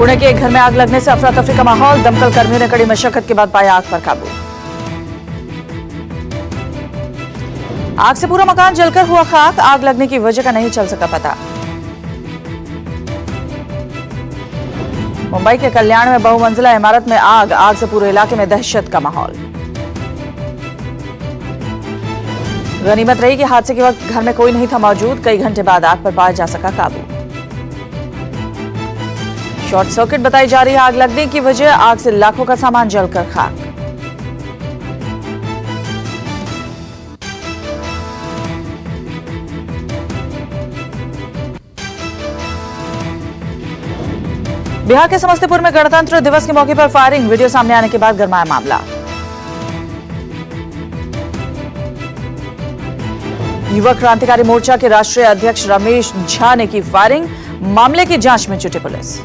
पुणे के एक घर में आग लगने से अफरा तफरी का माहौल। दमकल कर्मियों ने कड़ी मशक्कत के बाद पाया आग पर काबू। आग से पूरा मकान जलकर हुआ खाक। आग लगने की वजह का नहीं चल सका पता। मुंबई के कल्याण में बहुमंजिला इमारत में आग से पूरे इलाके में दहशत का माहौल। गनीमत रही कि हादसे के वक्त घर में कोई नहीं था मौजूद। कई घंटे बाद आग पर पाया जा सका काबू। शॉर्ट सर्किट बताई जा रही है आग लगने की वजह। आग से लाखों का सामान जलकर खाक। बिहार के समस्तीपुर में गणतंत्र दिवस के मौके पर फायरिंग। वीडियो सामने आने के बाद गरमाया मामला। युवक क्रांतिकारी मोर्चा के राष्ट्रीय अध्यक्ष रमेश झा ने की फायरिंग। मामले की जांच में जुटी पुलिस।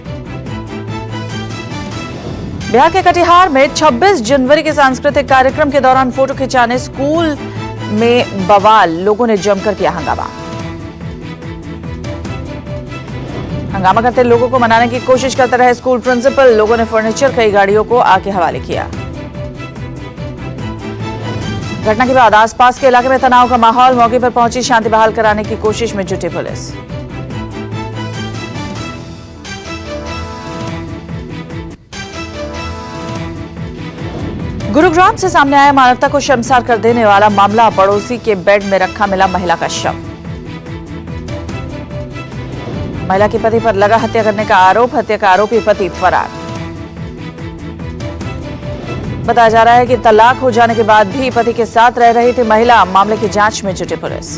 बिहार के कटिहार में 26 जनवरी के सांस्कृतिक कार्यक्रम के दौरान फोटो खिंचाने स्कूल में बवाल। लोगों ने जमकर किया हंगामा। हंगामा करते लोगों को मनाने की कोशिश करते रहे स्कूल प्रिंसिपल। लोगों ने फर्नीचर कई गाड़ियों को आग के हवाले किया। घटना के बाद आसपास के इलाके में तनाव का माहौल। मौके पर पहुंची शांति बहाल कराने की कोशिश में जुटी पुलिस। गुरुग्राम से सामने आया मानवता को शर्मसार कर देने वाला मामला। पड़ोसी के बेड में रखा मिला महिला का शव। महिला के पति पर लगा हत्या करने का आरोप। हत्या का आरोपी पति फरार। बताया जा रहा है कि तलाक हो जाने के बाद भी पति के साथ रह रही थी महिला। मामले की जांच में जुटी पुलिस।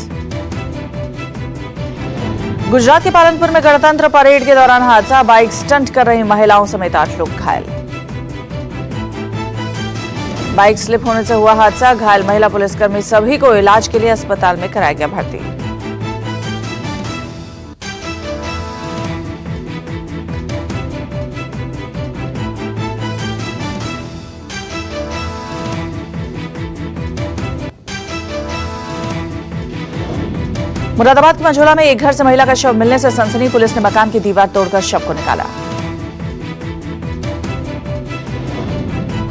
गुजरात के पालनपुर में गणतंत्र परेड के दौरान हादसा। बाइक स्टंट कर रही महिलाओं समेत 8 लोग घायल। बाइक स्लिप होने से हुआ हादसा। घायल महिला पुलिसकर्मी सभी को इलाज के लिए अस्पताल में कराया गया भर्ती। मुरादाबाद के मझौला में एक घर से महिला का शव मिलने से सनसनी। पुलिस ने मकान की दीवार तोड़कर शव को निकाला।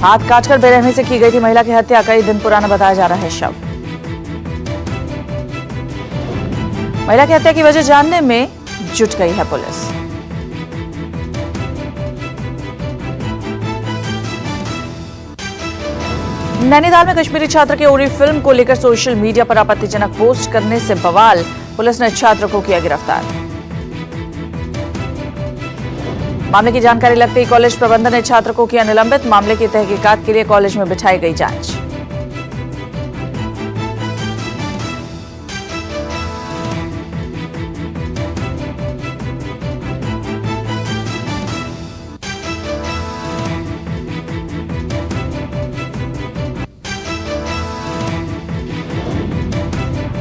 हाथ काटकर बेरहमी से की गई थी महिला की हत्या। कई दिन पुराना बताया जा रहा है शव। महिला की हत्या की वजह जानने में जुट गई है पुलिस। नैनीताल में कश्मीरी छात्र की उड़ी फिल्म को लेकर सोशल मीडिया पर आपत्तिजनक पोस्ट करने से बवाल। पुलिस ने छात्र को किया गिरफ्तार। मामले की जानकारी लगते ही कॉलेज प्रबंधन ने छात्र को किया निलंबित। मामले की तहकीकात के लिए कॉलेज में बिठाई गई जांच।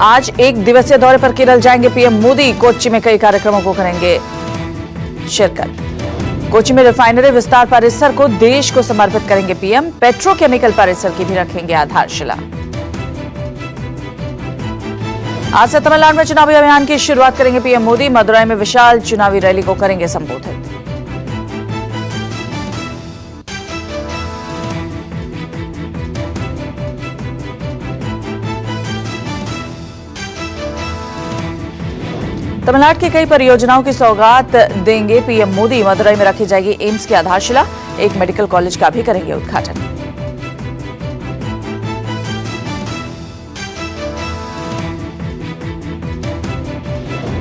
आज एक दिवसीय दौरे पर केरल जाएंगे पीएम मोदी। कोच्चि में कई कार्यक्रमों को करेंगे शिरकत। कोच्चि में रिफाइनरी विस्तार परिसर को देश को समर्पित करेंगे पीएम। पेट्रोकेमिकल परिसर की भी रखेंगे आधारशिला। आज से तमिलनाडु में चुनावी अभियान की शुरुआत करेंगे पीएम मोदी। मदुरई में विशाल चुनावी रैली को करेंगे संबोधित। तमिलनाडु की कई परियोजनाओं की सौगात देंगे पीएम मोदी। मदुरई में रखी जाएगी एम्स की आधारशिला। एक मेडिकल कॉलेज का भी करेंगे उद्घाटन।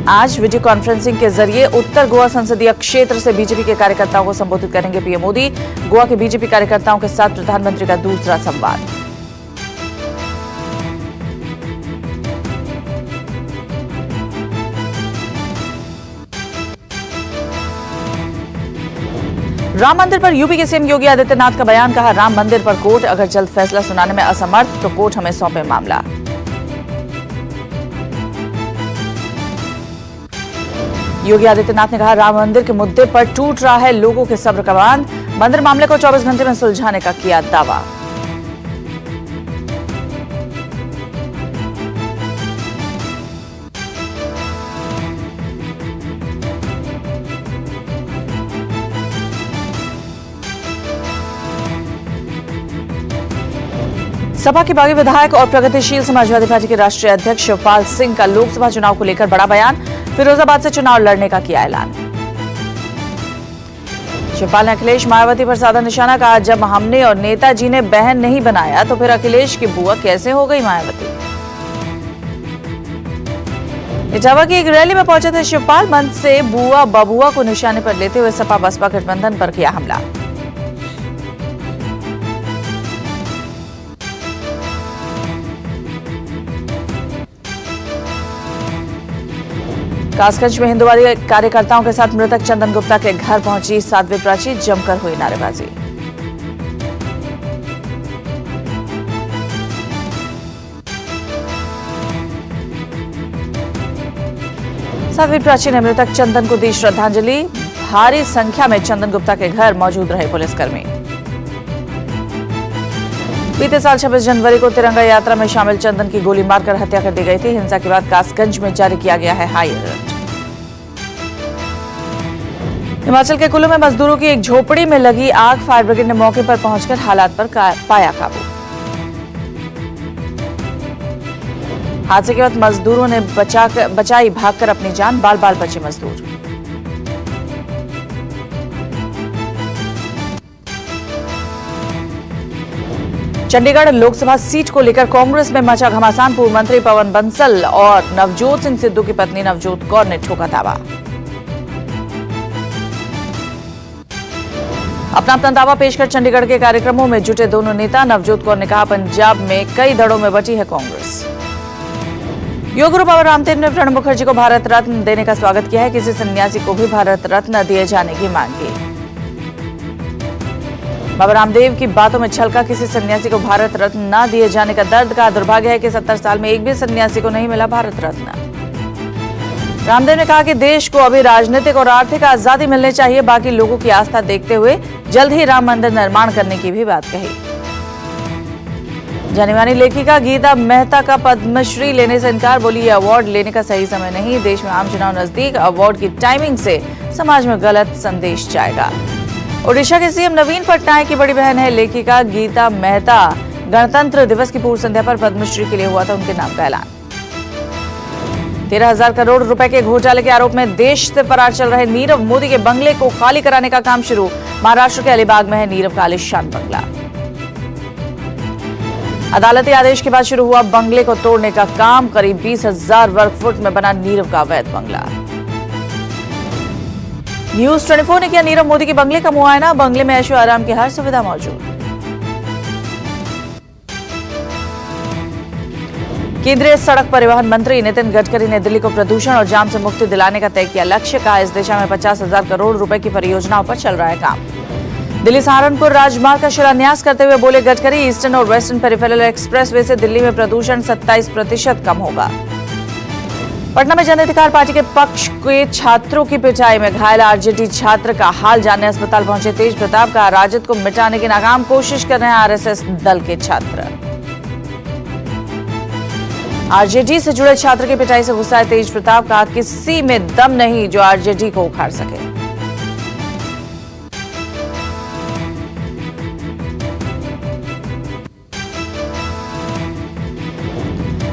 आज वीडियो कॉन्फ्रेंसिंग के जरिए उत्तर गोवा संसदीय क्षेत्र से बीजेपी के कार्यकर्ताओं को संबोधित करेंगे पीएम मोदी। गोवा के बीजेपी कार्यकर्ताओं के साथ प्रधानमंत्री का दूसरा संवाद। राम मंदिर पर यूपी के सीएम योगी आदित्यनाथ का बयान। कहा, राम मंदिर पर कोर्ट अगर जल्द फैसला सुनाने में असमर्थ तो कोर्ट हमें सौंपे मामला। योगी आदित्यनाथ ने कहा, राम मंदिर के मुद्दे पर टूट रहा है लोगों के सब्र का बांध। मंदिर मामले को 24 घंटे में सुलझाने का किया दावा। सपा के बागी विधायक और प्रगतिशील समाजवादी पार्टी के राष्ट्रीय अध्यक्ष शिवपाल सिंह का लोकसभा चुनाव को लेकर बड़ा बयान। फिरोजाबाद से चुनाव लड़ने का किया ऐलान। शिवपाल ने अखिलेश मायावती पर साधा निशाना, कहा जब हमने और नेताजी ने बहन नहीं बनाया तो फिर अखिलेश की बुआ कैसे हो गई मायावती। इटावा की एक रैली में पहुंचे थे शिवपाल, मंच से बुआ बबुआ को निशाने पर लेते हुए सपा बसपा गठबंधन पर किया हमला। कासगंज में हिंदुवादी कार्यकर्ताओं के साथ मृतक चंदन गुप्ता के घर पहुंची साध्वी प्राची, जमकर हुई नारेबाजी। साध्वी प्राची ने मृतक चंदन को दी श्रद्धांजलि। भारी संख्या में चंदन गुप्ता के घर मौजूद रहे पुलिसकर्मी। बीते साल 26 जनवरी को तिरंगा यात्रा में शामिल चंदन की गोली मारकर हत्या कर दी गई थी। हिंसा के बाद कासगंज में जारी किया गया है हाई अलर्ट। हिमाचल के कुल्लू में मजदूरों की एक झोपड़ी में लगी आग, फायर ब्रिगेड ने मौके पर पहुंचकर हालात पर पाया काबू। हादसे के बाद मजदूरों ने बचाई भागकर अपनी जान, बाल बाल बचे मजदूर। चंडीगढ़ लोकसभा सीट को लेकर कांग्रेस में मचा घमासान। पूर्व मंत्री पवन बंसल और नवजोत सिंह सिद्धू की पत्नी नवजोत कौर ने ठोका दावा। अपना दावा पेश कर चंडीगढ़ के कार्यक्रमों में जुटे दोनों नेता। नवजोत कौर ने कहा पंजाब में कई दड़ों में बटी है कांग्रेस। योग गुरु बाबा रामदेव ने प्रणब मुखर्जी को भारत रत्न देने का स्वागत किया है। किसी सन्यासी को भी भारत रत्न दिए जाने की मांग की। बाबा रामदेव की बातों में छलका किसी सन्यासी को भारत रत्न न दिए जाने का दर्द का दुर्भाग्य है कि 70 साल में एक भी सन्यासी को नहीं मिला भारत रत्न। रामदेव ने कहा कि देश को अभी राजनीतिक और आर्थिक आजादी मिलनी चाहिए। बाकी लोगों की आस्था देखते हुए जल्द ही राम मंदिर निर्माण करने की भी बात कही। जानी मानी लेखिका गीता मेहता का पद्मश्री लेने से इनकार, बोली ये अवार्ड लेने का सही समय नहीं। देश में आम चुनाव नजदीक, अवार्ड की टाइमिंग से समाज में गलत संदेश जाएगा। ओडिशा के सीएम नवीन पटनायक की बड़ी बहन है लेखिका गीता मेहता। गणतंत्र दिवस की पूर्व संध्या पर पद्मश्री के लिए हुआ था उनके नाम का ऐलान। 13,000 करोड़ रुपए के घोटाले के आरोप में देश से फरार चल रहे नीरव मोदी के बंगले को खाली कराने का काम शुरू। महाराष्ट्र के अलीबाग में है नीरव का आलीशान बंगला। अदालती आदेश के बाद शुरू हुआ बंगले को तोड़ने का काम। करीब 20,000 वर्ग फुट में बना नीरव का अवैध बंगला। न्यूज 24 ने किया नीरव मोदी के बंगले का मुआयना। बंगले में ऐशो आराम की हर सुविधा मौजूद। केंद्रीय सड़क परिवहन मंत्री नितिन गडकरी ने दिल्ली को प्रदूषण और जाम से मुक्ति दिलाने का तय किया लक्ष्य। कहा इस दिशा में 50,000 करोड़ रुपए की परियोजनाओं पर चल रहा है काम। दिल्ली सहारनपुर राजमार्ग का शिलान्यास करते हुए बोले गडकरी, ईस्टर्न और वेस्टर्न पेरिफेरल एक्सप्रेसवे से दिल्ली में प्रदूषण 27% कम होगा। पटना में जन अधिकार पार्टी के पक्ष के छात्रों की पिटाई में घायल आरजेडी छात्र का हाल जानने अस्पताल पहुंचे तेज प्रताप। का राजद को मिटाने की नाकाम कोशिश कर रहे हैं आरएसएस दल के छात्र। आरजेडी से जुड़े छात्र की पिटाई से गुस्सा है तेज प्रताप। कहा किसी में दम नहीं जो आरजेडी को उखाड़ सके।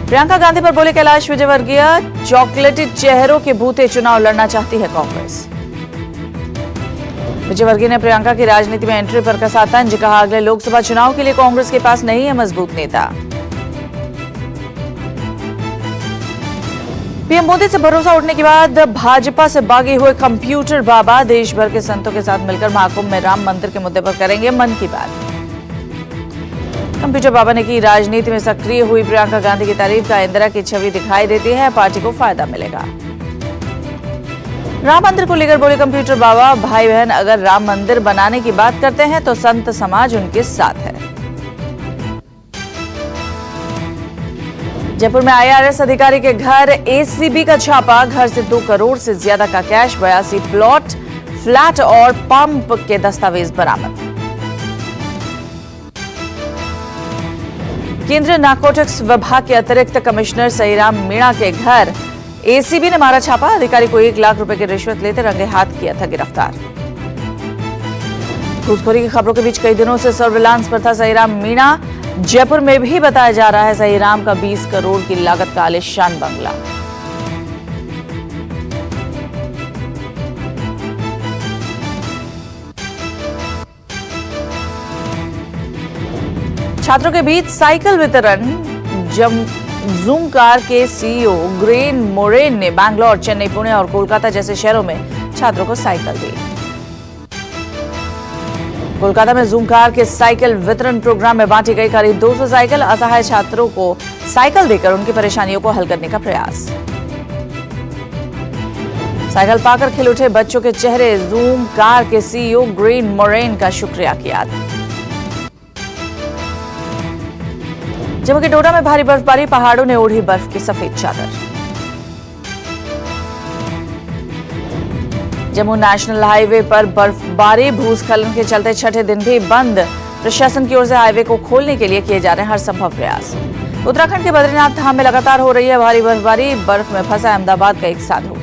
प्रियंका गांधी पर बोले कैलाश विजयवर्गीय, चॉकलेटी चेहरों के भूते चुनाव लड़ना चाहती है कांग्रेस। विजयवर्गीय ने प्रियंका की राजनीति में एंट्री पर कसा तंज। कहा अगले लोकसभा चुनाव के लिए कांग्रेस के पास नहीं है मजबूत नेता। पीएम मोदी से भरोसा उठने के बाद भाजपा से भागे हुए कंप्यूटर बाबा देश भर के संतों के साथ मिलकर महाकुंभ में राम मंदिर के मुद्दे पर करेंगे मन की बात। कंप्यूटर बाबा ने की राजनीति में सक्रिय हुई प्रियंका गांधी की तारीफ। का इंदिरा की छवि दिखाई देती है, पार्टी को फायदा मिलेगा। राम मंदिर को लेकर बोले कंप्यूटर बाबा, भाई बहन अगर राम मंदिर बनाने की बात करते हैं तो संत समाज उनके साथ है। जयपुर में आईआरएस अधिकारी के घर एसीबी का छापा। घर से 2 करोड़ से ज्यादा का कैश, 82 प्लॉट, फ्लैट और पंप के दस्तावेज बरामद। केंद्रीय नारकोटिक्स विभाग के अतिरिक्त कमिश्नर सईराम मीणा के घर एसीबी ने मारा छापा। अधिकारी को 1 लाख रुपए की रिश्वत लेते रंगे हाथ किया था गिरफ्तार। घूसखोरी की खबरों के बीच कई दिनों से सर्विलांस पर था सईराम मीणा। जयपुर में भी बताया जा रहा है सहीराम का 20 करोड़ की लागत का आलीशान बंगला। छात्रों के बीच साइकिल वितरण। जूम कार के सीईओ ग्रेन मोरेन ने बैंगलोर, चेन्नई, पुणे और कोलकाता जैसे शहरों में छात्रों को साइकिल दी। कोलकाता में जूम कार के साइकिल वितरण प्रोग्राम में बांटी गई करीब 200 साइकिल। असहाय छात्रों को साइकिल देकर उनकी परेशानियों को हल करने का प्रयास। साइकिल पाकर खिल उठे बच्चों के चेहरे। जूम कार के सीईओ ग्रेन मोरेन का शुक्रिया किया। जम्मू के डोडा में भारी बर्फबारी, पहाड़ों ने ओढ़ी बर्फ की सफेद चादर। जम्मू नेशनल हाईवे पर बर्फबारी, भूस्खलन के चलते छठे दिन भी बंद। प्रशासन की ओर से हाईवे को खोलने के लिए किए जा रहे हैं हर संभव प्रयास। उत्तराखंड के बद्रीनाथ धाम में लगातार हो रही है भारी बर्फबारी, बर्फ में फंसा अहमदाबाद का एक साधु।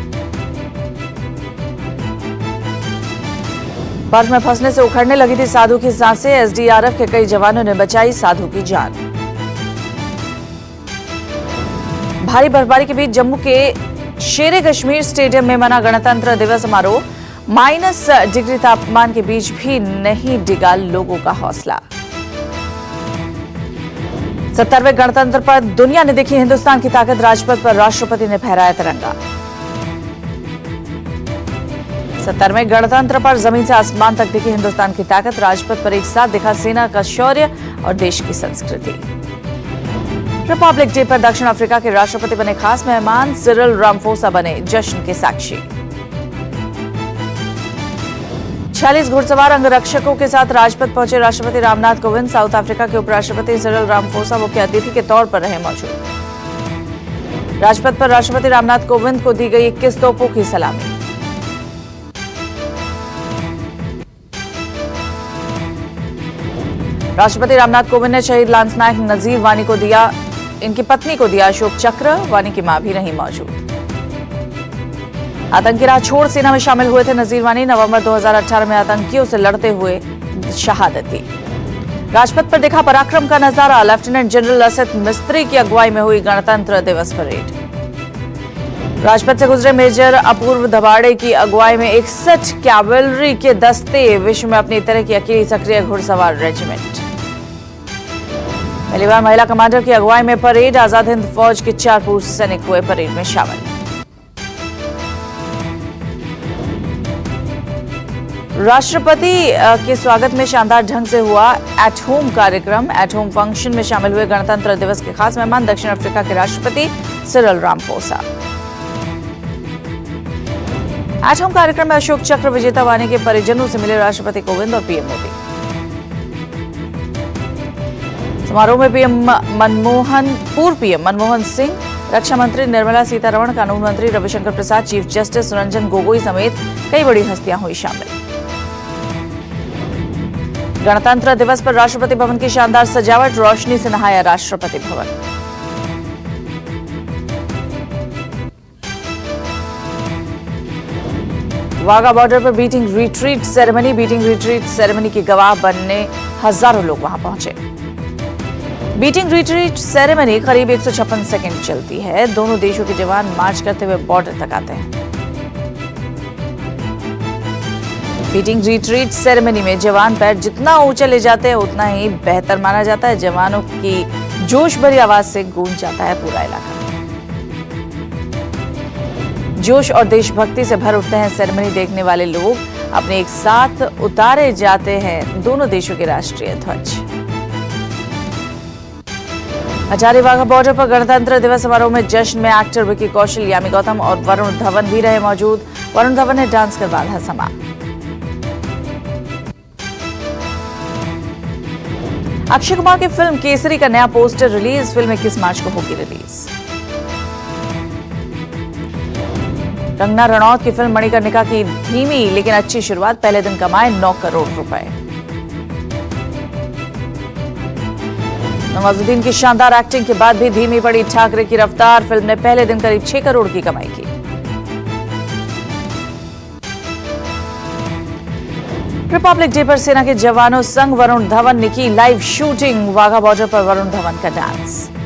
बर्फ में फंसने से उखड़ने लगी थी साधु की सांसें। एसडीआरएफ के कई जवानों ने बचाई साधु की जान। भारी बर्फबारी के बीच जम्मू के शेरे कश्मीर स्टेडियम में मना गणतंत्र दिवस समारोह। -डिग्री तापमान के बीच भी नहीं डिगा लोगों का हौसला। 70वें गणतंत्र पर दुनिया ने देखी हिंदुस्तान की ताकत। राजपथ पर राष्ट्रपति ने फहराया तिरंगा। 70वें गणतंत्र पर जमीन से आसमान तक दिखी हिंदुस्तान की ताकत। राजपथ पर एक साथ दिखा सेना का शौर्य और देश की संस्कृति। रिपब्लिक डे पर दक्षिण अफ्रीका के राष्ट्रपति बने खास मेहमान। सिरिल रामफोसा बने जश्न के साक्षी। 46 घुड़सवार अंगरक्षकों के साथ राजपथ पहुंचे राष्ट्रपति रामनाथ कोविंद। साउथ अफ्रीका के उपराष्ट्रपति सिरिल रामफोसा मुख्य अतिथि के तौर पर रहे मौजूद। राजपथ पर राष्ट्रपति रामनाथ कोविंद को दी गई 21 तोपों की सलामी। राष्ट्रपति रामनाथ कोविंद ने शहीद लांस नायक नजीर वानी को दिया, इनकी पत्नी को दिया अशोक चक्र। वानी की मां भी रही मौजूद। आतंकी राह छोड़ सेना में शामिल हुए थे नजीर वानी। नवंबर 2018 में आतंकियों से लड़ते हुए शहादत दी। राजपथ पर देखा पराक्रम का नजारा। लेफ्टिनेंट जनरल असित मिस्त्री की अगुवाई में हुई गणतंत्र दिवस परेड। राजपथ से गुजरे मेजर अपूर्व दबाड़े की अगुवाई में 61 कैवलरी के दस्ते। विश्व में अपनी तरह की अकेली सक्रिय घुड़सवार रेजिमेंट। पहली बार महिला कमांडर की अगुवाई में परेड। आजाद हिंद फौज के 4 पुरुष सैनिक हुए परेड में शामिल। राष्ट्रपति के स्वागत में शानदार ढंग से हुआ एट होम कार्यक्रम। एट होम फंक्शन में शामिल हुए गणतंत्र दिवस के खास मेहमान दक्षिण अफ्रीका के राष्ट्रपति सिरिल रामफोसा। एट होम कार्यक्रम में अशोक चक्र विजेता वानी के परिजनों से मिले राष्ट्रपति कोविंद और पीएम मोदी। समारोह में पूर्व पीएम मनमोहन सिंह, रक्षा मंत्री निर्मला सीतारमण, कानून मंत्री रविशंकर प्रसाद, चीफ जस्टिस रंजन गोगोई समेत कई बड़ी हस्तियां हुई शामिल। गणतंत्र दिवस पर राष्ट्रपति भवन की शानदार सजावट। रोशनी से नहाया राष्ट्रपति भवन। वाघा बॉर्डर पर beating retreat ceremony. Beating retreat ceremony की गवाह बनने हजारों लोग वहां पहुंचे। बीटिंग रिट्रीट सेरेमनी करीब 156 सेकंड चलती है। दोनों देशों के जवान मार्च करते हुए बॉर्डर तक आते हैं। बीटिंग रिट्रीट सेरेमनी में जवान पैर जितना ऊंचा ले जाते हैं उतना ही बेहतर माना जाता है। जवानों की जोश भरी आवाज से गूंज जाता है पूरा इलाका। जोश और देशभक्ति से भर उठते हैं सेरेमनी देखने वाले लोग। अपने एक साथ उतारे जाते हैं दोनों देशों के राष्ट्रीय ध्वज। अटारी वाघा बॉर्डर पर गणतंत्र दिवस समारोह में जश्न में एक्टर विकी कौशल, यामी गौतम और वरुण धवन भी रहे मौजूद। वरुण धवन ने डांस कर बांधा समा। अक्षय कुमार की फिल्म केसरी का नया पोस्टर रिलीज। फिल्म 21 मार्च को होगी रिलीज। कंगना रनौत की फिल्म मणिकर्णिका की धीमी लेकिन अच्छी शुरुआत। पहले दिन कमाए 9 करोड़ रुपए। नवाजुद्दीन की शानदार एक्टिंग के बाद भी धीमी पड़ी ठाकरे की रफ्तार। फिल्म ने पहले दिन करीब 6 करोड़ की कमाई की। रिपब्लिक डे पर सेना के जवानों संग वरुण धवन ने की लाइव शूटिंग, वाघा बॉर्डर पर वरुण धवन का डांस।